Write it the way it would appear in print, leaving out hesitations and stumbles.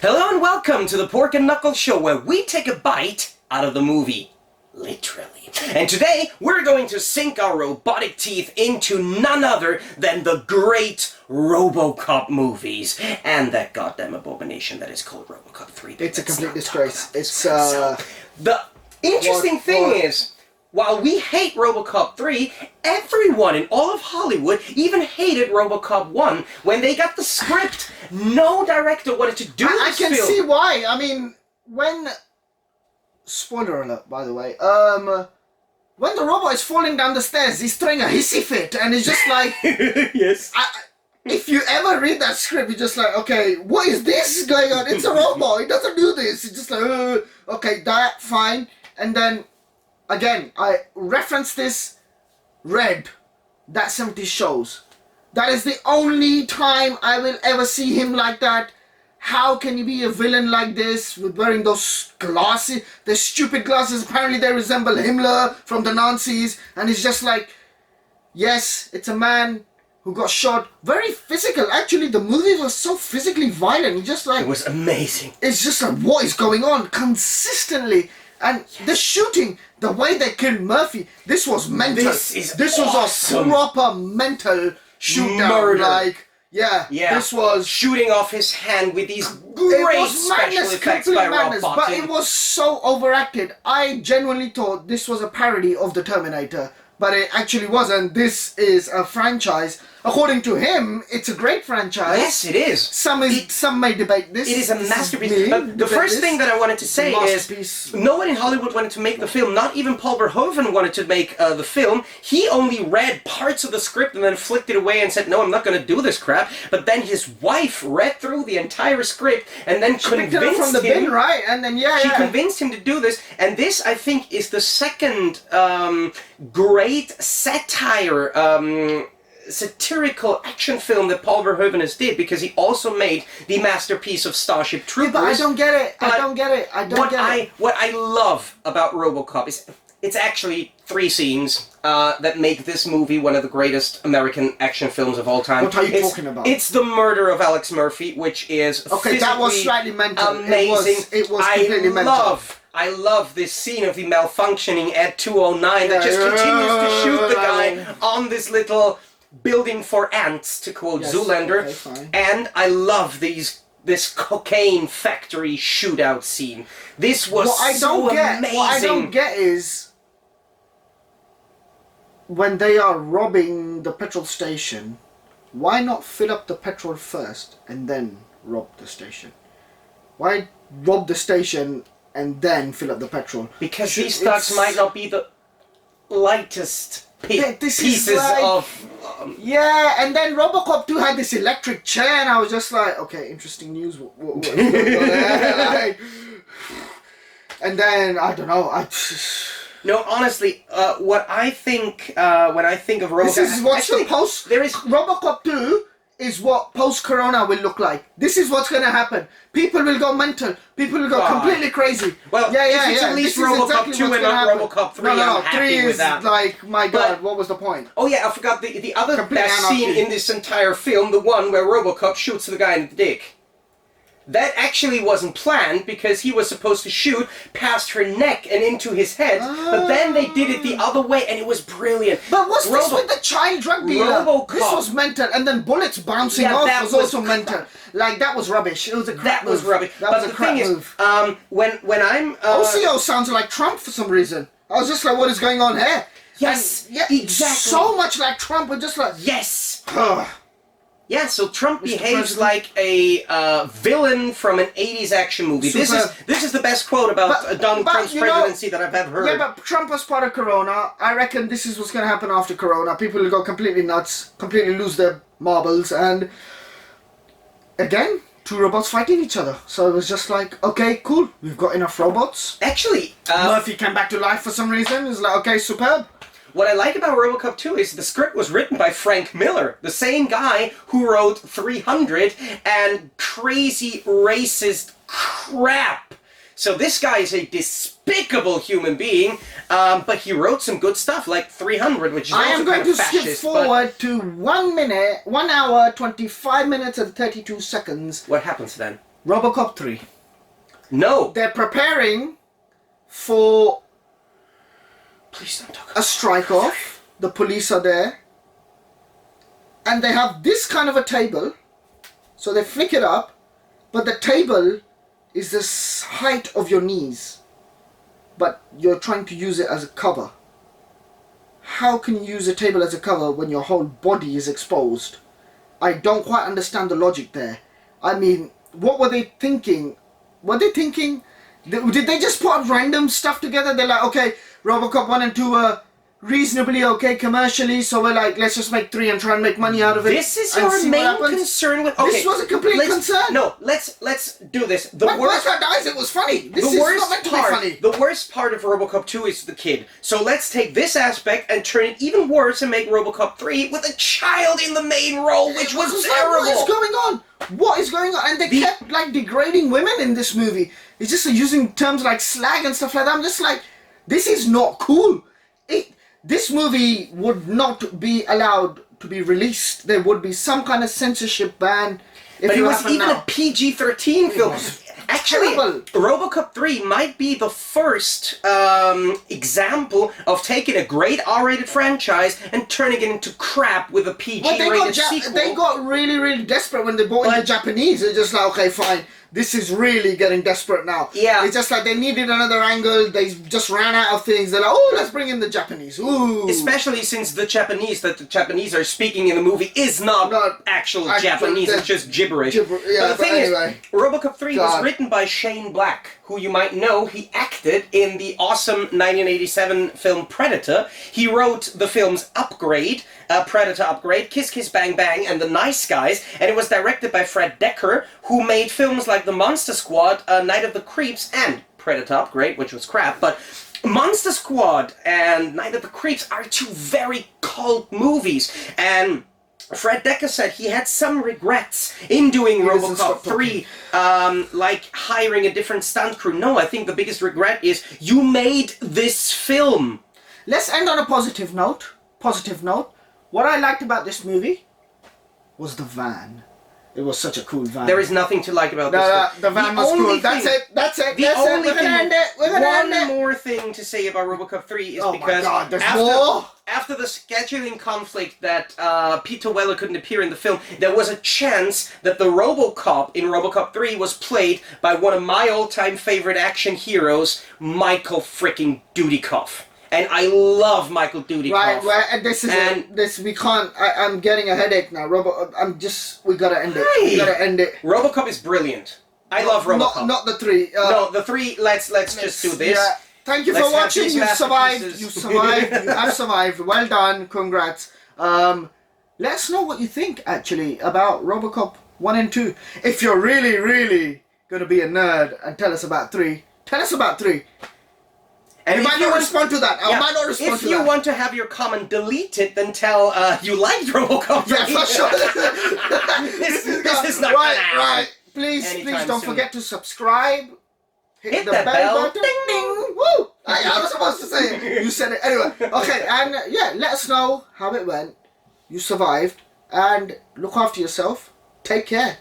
Hello and welcome to the Pork and Knuckle Show, where we take a bite out of the movie. Literally. And today, we're going to sink our robotic teeth into none other than the great RoboCop movies. And that goddamn abomination that is called RoboCop 3. It's a complete disgrace. It's, So, the interesting thing is, while we hate RoboCop 3, everyone in all of Hollywood even hated RoboCop 1. When they got the script, no director wanted to do this film. I can see why. I mean, when... Spoiler alert, by the way. When the robot is falling down the stairs, he's throwing a hissy fit, and it's just like... Yes. If you ever read that script, you're just like, okay, what is this going on? It's a robot. It doesn't do this. It's just like, okay, that, fine. And then, again, I reference this Red, that 70s shows. That is the only time I will ever see him like that. How can you be a villain like this with wearing those glasses, the stupid glasses? Apparently they resemble Himmler from the Nazis, and it's just like, yes, it's a man who got shot. Very physical. Actually, the movie was so physically violent. It's just like, it was amazing. It's just like, what is going on consistently? And the shooting, the way they killed Murphy, this was mental. This was awesome. A proper mental shootout. Murder. Like, yeah, this was... shooting off his hand with these great special effects by Rob Bottin. But it was so overacted. I genuinely thought this was a parody of The Terminator. But it actually wasn't. This is a franchise. According to him, it's a great franchise. Yes, it is. Some may debate this. It is a masterpiece. But the first thing that I wanted to say is, no one in Hollywood wanted to make the film. Not even Paul Verhoeven wanted to make the film. He only read parts of the script and then flicked it away and said, no, I'm not going to do this crap. But then his wife read through the entire script and then convinced him... from the bin, right? And then, she convinced him to do this. And this, I think, is the second great satirical action film that Paul Verhoeven has did, because he also made the masterpiece of Starship Troopers. Yeah, but I don't get it. I don't get it. What I love about RoboCop is it's actually three scenes that make this movie one of the greatest American action films of all time. What are you talking about? It's the murder of Alex Murphy, which is that was slightly mental. Amazing. It was completely mental. I love this scene of the malfunctioning Ed 209 that just continues to shoot the guy on this little building for ants, to quote Zoolander. Okay, and I love this cocaine factory shootout scene. This was amazing. What I don't get is when they are robbing the petrol station, why not fill up the petrol first and then rob the station? Why rob the station and then fill up the petrol? Because these thugs might not be the lightest pieces of... yeah, and then RoboCop 2 had this electric chair, and I was just like, okay, interesting news. What's going on there? And then, I don't know, No, honestly, what I think, when I think of RoboCop... This is what's the post... RoboCop 2 is what post-corona will look like. This is what's going to happen. People will go mental. People will go completely crazy. Well, if it's at least RoboCop 2 and not RoboCop 3, no, I'm happy 3 with that. is like, my God, what was the point? Oh yeah, I forgot the other best scene in this entire film, the one where RoboCop shoots the guy in the dick. That actually wasn't planned, because he was supposed to shoot past her neck and into his head, but then they did it the other way, and it was brilliant. But what's this with the child drug dealer? RoboCop. This was mental, and then bullets bouncing off was also mental. Like, that was rubbish. It was a crap move. Rubbish. But the thing is, when I'm... OCO sounds like Trump for some reason. I was just like, what is going on here? Yes, exactly. So much like Trump, but just like... Yes! Yeah, so Trump behaves like a villain from an 80s action movie. This is the best quote about Donald Trump's presidency that I've ever heard. Yeah, but Trump was part of Corona. I reckon this is what's going to happen after Corona. People will go completely nuts, completely lose their marbles, and again, two robots fighting each other. So it was just like, okay, cool, we've got enough robots. Actually, Murphy came back to life for some reason. It's like, okay, superb. What I like about RoboCop 2 is the script was written by Frank Miller, the same guy who wrote 300 and crazy racist crap. So this guy is a despicable human being, but he wrote some good stuff, like 300, which is also kind of fascist. I am going to skip forward to 1 hour, 25 minutes and 32 seconds. What happens then? RoboCop 3. No. They're preparing for Please don't talk a about strike off. The police are there. And they have this kind of a table. So they flick it up. But the table is the height of your knees. But you're trying to use it as a cover. How can you use a table as a cover when your whole body is exposed? I don't quite understand the logic there. I mean, what were they thinking? Were they thinking... Did they just put random stuff together? They're like, okay, RoboCop 1 and 2 were reasonably okay commercially, so we're like, let's just make 3 and try and make money out of it. This is your main concern with... Okay, this was a complete concern. No, let's do this. The When worst... Bertha dies, it was funny. This is not meant to be funny. The worst part of RoboCop 2 is the kid. So let's take this aspect and turn it even worse and make RoboCop 3 with a child in the main role, which was terrible. What is going on? What is going on? And they kept like degrading women in this movie. It's just using terms like slag and stuff like that. I'm just like, this is not cool. This movie would not be allowed to be released. There would be some kind of censorship ban. But it was even a PG-13 film. Actually, terrible. RoboCop 3 might be the first example of taking a great R-rated franchise and turning it into crap with a PG-rated sequel. They got really, really desperate when they brought in the Japanese. They're just like, okay, fine. This is really getting desperate now. Yeah. It's just like they needed another angle. They just ran out of things. They're like, oh, let's bring in the Japanese. Ooh. Especially since the Japanese are speaking in the movie is not actual Japanese. It's just gibberish. Yeah, but the thing anyway. is, RoboCop 3 was written by Shane Black, who you might know. He acted in the awesome 1987 film Predator. He wrote the films Upgrade, Predator Upgrade, Kiss Kiss Bang Bang, and The Nice Guys, and it was directed by Fred Decker, who made films like The Monster Squad, Night of the Creeps, and Predator Upgrade, which was crap, but Monster Squad and Night of the Creeps are two very cult movies, and Fred Decker said he had some regrets in doing RoboCop 3, like hiring a different stunt crew. No, I think the biggest regret is you made this film. Let's end on a positive note. What I liked about this movie was the van. It was such a cool van. There is nothing to like about this. The van was cool. That's it. We're gonna end it. One more thing to say about RoboCop 3 is because my God, there's more? After the scheduling conflict that Peter Weller couldn't appear in the film, there was a chance that the RoboCop in RoboCop 3 was played by one of my all-time favorite action heroes, Michael freaking Dudikoff. And I love Michael Dudikoff. Right, well, and we can't, I'm getting a headache now. We gotta end it. We gotta end it. RoboCop is brilliant. I love RoboCop. Not the 3. No, the 3, let's just do this. Yeah. Thank you for watching. You survived. You have survived. Well done. Congrats. Let us know what you think, actually, about RoboCop 1 and 2. If you're really, really gonna be a nerd and tell us about 3, tell us about 3. And you might not respond to that. I might not respond to that. If you want to have your comment deleted, then tell you liked RoboCop. Yeah, for sure. this is not right. Please don't forget to subscribe. Hit the bell button. Ding, ding. Woo! I was supposed to say it. You said it. Anyway, okay, and let us know how it went. You survived. And look after yourself. Take care.